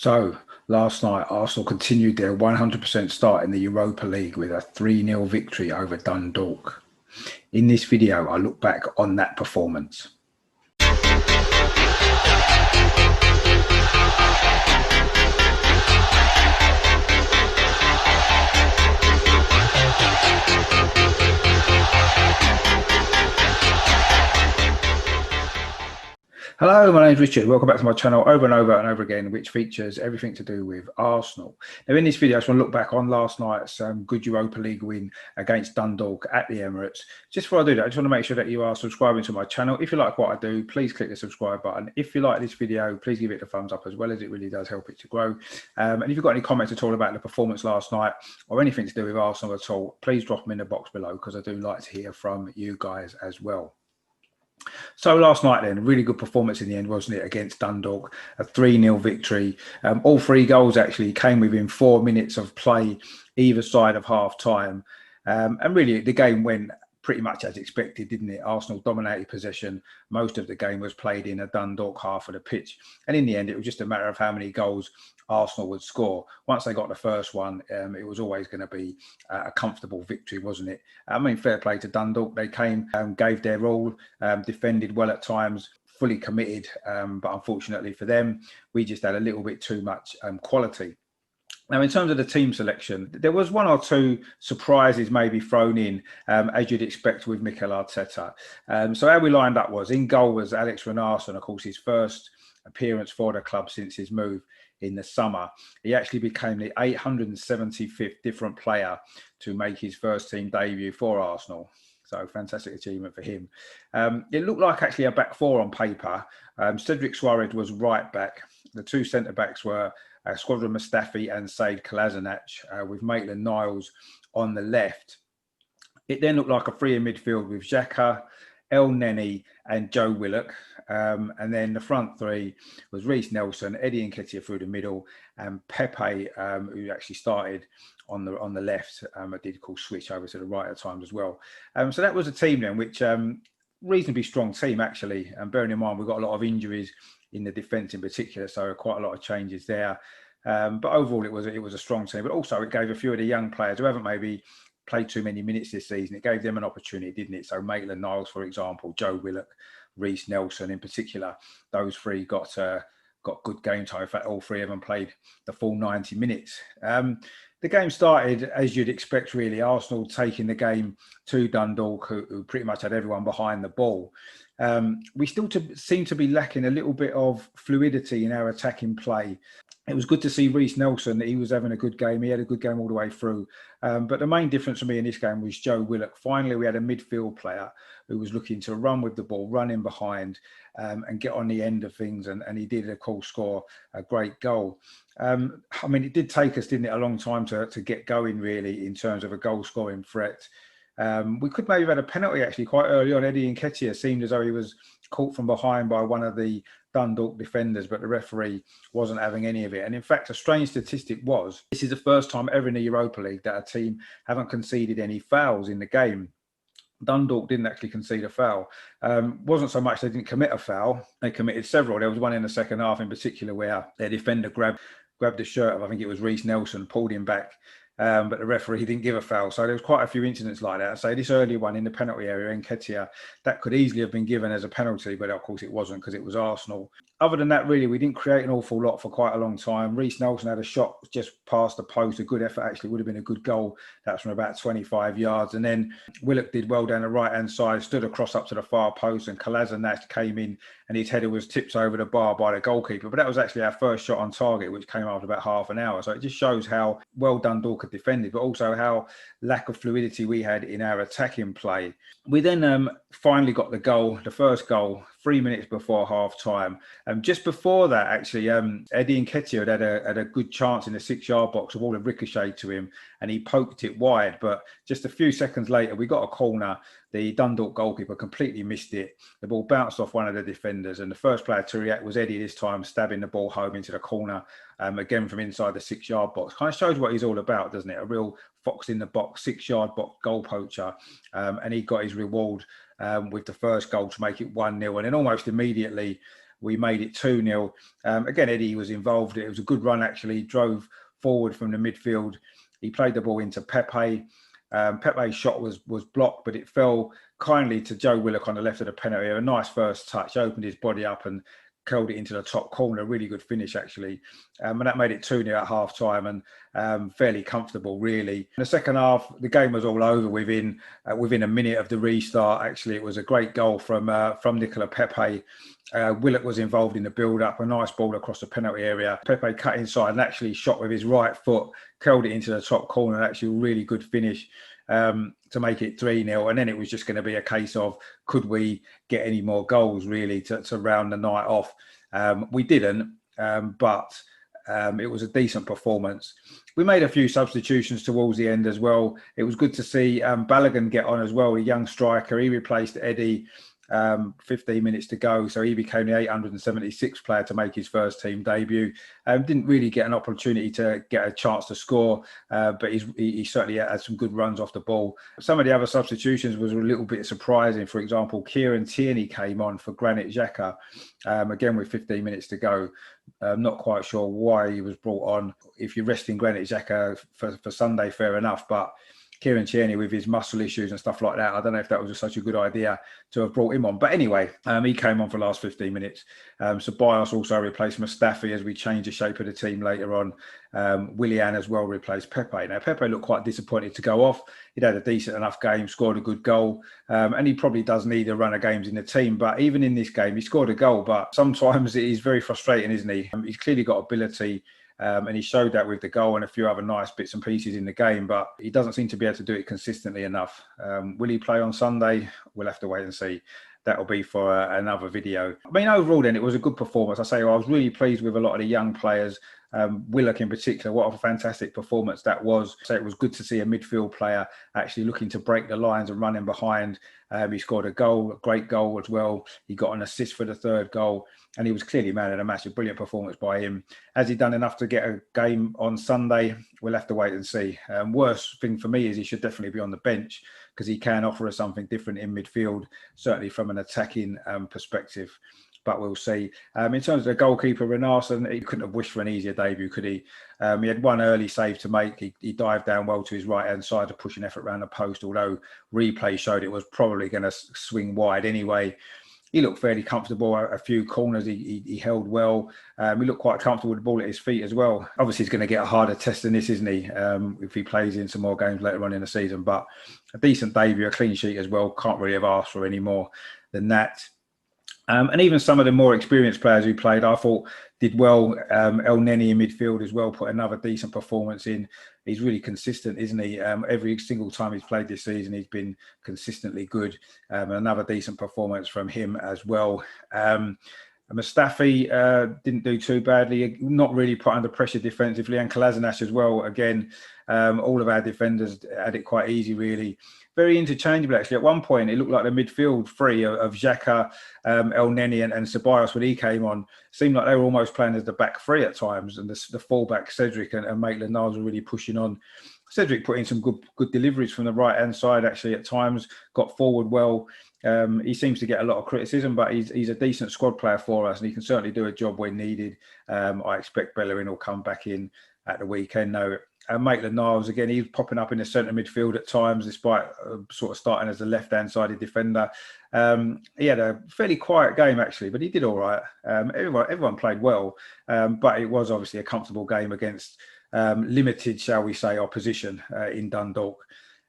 So, last night, Arsenal continued their 100% start in the Europa League with a 3-0 victory over Dundalk. In this video, I look back on that performance. Hello, my name's Richard. Welcome back to my channel over and over and over again, which features everything to do with Arsenal. Now, in this video, I just want to look back on last night's good Europa League win against Dundalk at the Emirates. Just before I do that, I just want to make sure that you are subscribing to my channel. If you like what I do, please click the subscribe button. If you like this video, please give it a thumbs up as well, as it really does help it to grow. And if you've got any comments at all about the performance last night or anything to do with Arsenal at all, please drop them in the box below, because I do like to hear from you guys as well. So last night then, really good performance in the end, wasn't it, against Dundalk, a 3-0 victory. All three goals actually came within 4 minutes of play either side of half time. And really the game went pretty much as expected, didn't it? Arsenal dominated possession. Most of the game was played in a Dundalk half of the pitch. And in the end, it was just a matter of how many goals Arsenal would score. Once they got the first one, it was always going to be a comfortable victory, wasn't it? I mean, fair play to Dundalk. They came, gave their all, defended well at times, fully committed. But unfortunately for them, we just had a little bit too much quality. Now, in terms of the team selection, there was one or two surprises maybe thrown in, as you'd expect with Mikel Arteta. So how we lined up was, in goal was Alex Renarson, of course, his first appearance for the club since his move in the summer. He actually became the 875th different player to make his first team debut for Arsenal. So fantastic achievement for him. It looked like actually a back four on paper. Cedric Suarez was right back. The two centre backs were Squadron Mustafi and Said Kolasinac, with Maitland-Niles on the left. It then looked like a three in midfield with Xhaka, El Neni and Joe Willock. And then the front three was Reiss Nelson, Eddie Nketiah through the middle, and Pepe, who actually started on the left. I did call switch over to the right at times as well. So that was a team then, which reasonably strong team actually. And bearing in mind, we've got a lot of injuries in the defence in particular, so quite a lot of changes there. But overall, it was a strong team. But also, it gave a few of the young players who haven't maybe played too many minutes this season, it gave them an opportunity, didn't it? So Maitland-Niles, for example, Joe Willock, Reiss Nelson in particular, those three got good game time. In fact, all three of them played the full 90 minutes. The game started as you'd expect, really. Arsenal taking the game to Dundalk, who pretty much had everyone behind the ball. We still seem to be lacking a little bit of fluidity in our attacking play. It was good to see Reiss Nelson. He was having a good game. He had a good game all the way through. But the main difference for me in this game was Joe Willock. Finally, we had a midfield player who was looking to run with the ball, run in behind, and get on the end of things. And he did, of course, score a great goal. I mean, it did take us, didn't it, a long time to get going, really, in terms of a goal-scoring threat. We could maybe have had a penalty, actually, quite early on. Eddie Nketiah seemed as though he was caught from behind by one of the Dundalk defenders, but the referee wasn't having any of it. And in fact, a strange statistic was, this is the first time ever in the Europa League that a team haven't conceded any fouls in the game. Dundalk didn't actually concede a foul. Wasn't so much they didn't commit a foul, they committed several. There was one in the second half in particular where their defender grabbed the shirt of, I think it was Reiss Nelson, pulled him back. But the referee didn't give a foul. So there was quite a few incidents like that. So this early one in the penalty area, Nketiah, that could easily have been given as a penalty, but of course it wasn't, because it was Arsenal. Other than that, really, we didn't create an awful lot for quite a long time. Reiss Nelson had a shot just past the post, a good effort, actually would have been a good goal. That's from about 25 yards. And then Willock did well down the right-hand side, stood across up to the far post, and Kolasinac came in and his header was tipped over the bar by the goalkeeper. But that was actually our first shot on target, which came after about half an hour. So it just shows how well Dundalk had defended, but also how lack of fluidity we had in our attacking play. We then finally got the goal, the first goal, 3 minutes before half time. Just before that, actually, Eddie Nketiah had a good chance in the 6-yard box. The ball had ricocheted to him and he poked it wide. But just a few seconds later, we got a corner. The Dundalk goalkeeper completely missed it. The ball bounced off one of the defenders, and the first player to react was Eddie this time, stabbing the ball home into the corner, again from inside the 6-yard box. Kind of shows what he's all about, doesn't it? A real fox in the box, 6-yard box goal poacher. And he got his reward with the first goal to make it 1-0. And then almost immediately, we made it 2-0. Again, Eddie was involved. It was a good run, actually. He drove forward from the midfield. He played the ball into Pepe. Pepe's shot was blocked, but it fell kindly to Joe Willock on the left of the penalty area. A nice first touch, opened his body up and curled it into the top corner. Really good finish, actually. And that made it 2-0 at half time, and fairly comfortable, really. In the second half, the game was all over within a minute of the restart. Actually, it was a great goal from Nicola Pepe. Willock was involved in the build-up, a nice ball across the penalty area. Pepe cut inside and actually shot with his right foot, curled it into the top corner. Actually, a really good finish to make it 3-0. And then it was just going to be a case of, could we get any more goals, really, to round the night off? We didn't, but it was a decent performance. We made a few substitutions towards the end as well. It was good to see Balogun get on as well, a young striker. He replaced Eddie 15 minutes to go, so he became the 876th player to make his first team debut. Didn't really get an opportunity to get a chance to score, but he certainly had some good runs off the ball. Some of the other substitutions was a little bit surprising. For example, Kieran Tierney came on for Granit Xhaka, again with 15 minutes to go. I'm not quite sure why he was brought on. If you're resting Granit Xhaka for Sunday, fair enough, but Kieran Tierney with his muscle issues and stuff like that, I don't know if that was such a good idea to have brought him on. But anyway, he came on for the last 15 minutes. Ceballos also replaced Mustafi as we changed the shape of the team later on. Willian as well replaced Pepe. Now, Pepe looked quite disappointed to go off. He'd had a decent enough game, scored a good goal, and he probably does need a run of games in the team. But even in this game, he scored a goal. But sometimes it is very frustrating, isn't he? He's clearly got ability. And he showed that with the goal and a few other nice bits and pieces in the game, but he doesn't seem to be able to do it consistently enough. Will he play on Sunday? We'll have to wait and see. That'll be for another video. I mean, overall then, it was a good performance. I was really pleased with a lot of the young players. Willock in particular, what a fantastic performance that was. So it was good to see a midfield player actually looking to break the lines and running behind. He scored a goal, a great goal as well. He got an assist for the third goal, and he was clearly man of the match. A brilliant performance by him. Has he done enough to get a game on Sunday? We'll have to wait and see. Worst thing for me is he should definitely be on the bench, because he can offer us something different in midfield, certainly from an attacking perspective. But we'll see. In terms of the goalkeeper, Renarsson, he couldn't have wished for an easier debut, could he? He had one early save to make. He dived down well to his right-hand side to push an effort around the post, although replay showed it was probably going to swing wide anyway. He looked fairly comfortable. A few corners he held well. He looked quite comfortable with the ball at his feet as well. Obviously, he's going to get a harder test than this, isn't he? If he plays in some more games later on in the season. But a decent debut, a clean sheet as well. Can't really have asked for any more than that. And even some of the more experienced players who played, I thought, did well. El Neni in midfield as well put another decent performance in. He's really consistent, isn't he? Every single time he's played this season, he's been consistently good. Another decent performance from him as well. Mustafi didn't do too badly, not really put under pressure defensively, and Kolasinac as well. Again, all of our defenders had it quite easy, really. Very interchangeable, actually. At one point, it looked like the midfield three of Xhaka, El Neni and Ceballos, when he came on, seemed like they were almost playing as the back three at times, and the fullback, Cedric and Maitland-Niles were really pushing on. Cedric put in some good deliveries from the right-hand side, actually, at times, got forward well. He seems to get a lot of criticism, but he's a decent squad player for us, and he can certainly do a job when needed. I expect Bellerin will come back in at the weekend, though. Maitland-Niles, again, he's popping up in the centre midfield at times, despite sort of starting as a left-hand sided defender. He had a fairly quiet game, actually, but he did all right. Everyone played well, but it was obviously a comfortable game against limited, shall we say, opposition in Dundalk.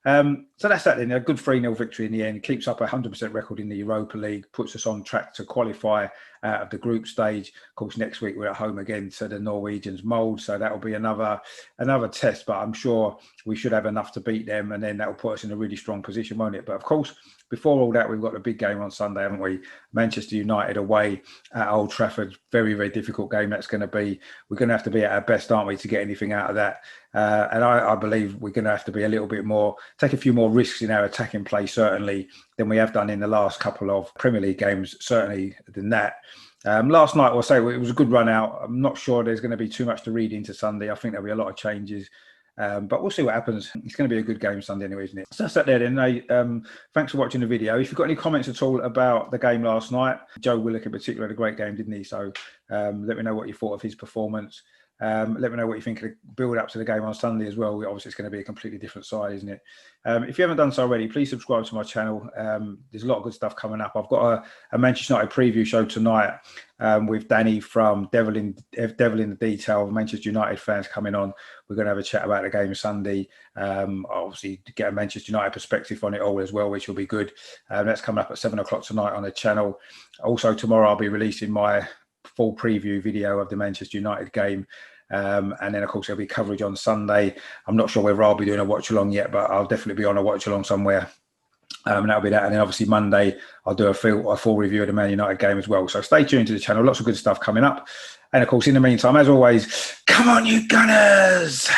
So that's that then. A good 3-0 victory in the end. Keeps up a 100% record in the Europa League. Puts us on track to qualify out of the group stage. Of course, next week we're at home again to the Norwegians mould. So that'll be another test. But I'm sure we should have enough to beat them. And then that'll put us in a really strong position, won't it? But of course, before all that, we've got the big game on Sunday, haven't we? Manchester United away at Old Trafford. Very, very difficult game that's going to be. We're going to have to be at our best, aren't we, to get anything out of that. And I believe we're going to have to be a little bit more, take a few more risks in our attacking play, certainly, than we have done in the last couple of Premier League games, certainly than that. Last night, I'll say, it was a good run out. I'm not sure there's going to be too much to read into Sunday. I think there'll be a lot of changes. But we'll see what happens. It's going to be a good game Sunday anyway, isn't it? So that's that there then. Thanks for watching the video. If you've got any comments at all about the game last night, Joe Willock in particular had a great game, didn't he? So let me know what you thought of his performance. Let me know what you think of the build up to the game on Sunday as well. Obviously, it's going to be a completely different side, isn't it? If you haven't done so already, please subscribe to my channel. There's a lot of good stuff coming up. I've got a Manchester United preview show tonight with Danny from Devil in the Detail. Manchester United fans coming on. We're going to have a chat about the game Sunday. Obviously, to get a Manchester United perspective on it all as well, which will be good. That's coming up at 7 o'clock tonight on the channel. Also, tomorrow I'll be releasing my full preview video of the Manchester United game. And then, of course, there'll be coverage on Sunday. I'm not sure whether I'll be doing a watch along yet, but I'll definitely be on a watch along somewhere. And that'll be that. And then, obviously, Monday, I'll do a full review of the Man United game as well. So stay tuned to the channel. Lots of good stuff coming up. And, of course, in the meantime, as always, come on, you Gunners!